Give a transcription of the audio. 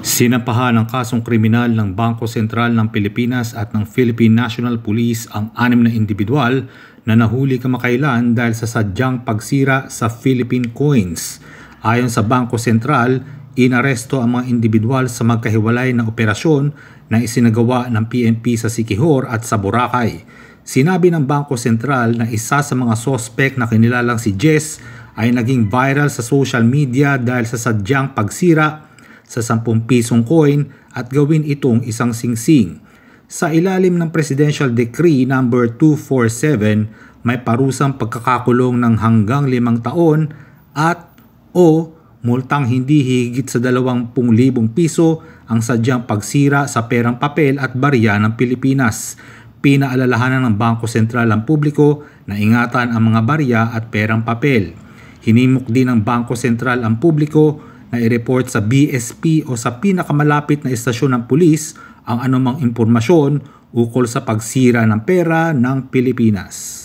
Sinampahan ng kasong kriminal ng Bangko Sentral ng Pilipinas at ng Philippine National Police ang 6 na individual na nahuli kamakailan dahil sa sadyang pagsira sa Philippine coins. Ayon sa Bangko Sentral, inaresto ang mga individual sa magkahiwalay na operasyon na isinagawa ng PNP sa Siquijor at sa Boracay. Sinabi ng Bangko Sentral na isa sa mga sospek na kinilalang si Jess ay naging viral sa social media dahil sa sadyang pagsira sa 10 pisong coin at gawin itong isang singsing. Sa ilalim ng Presidential Decree No. 247, may parusang pagkakakulong ng hanggang 5 taon at o multang hindi higit sa 20,000 piso ang sadyang pagsira sa perang papel at barya ng Pilipinas. Pinaalalahanan ng Bangko Sentral ang publiko na ingatan ang mga barya at perang papel. Hinimok din ng Bangko Sentral ang publiko na i-report sa BSP o sa pinakamalapit na istasyon ng pulis ang anumang impormasyon ukol sa pagsira ng pera ng Pilipinas.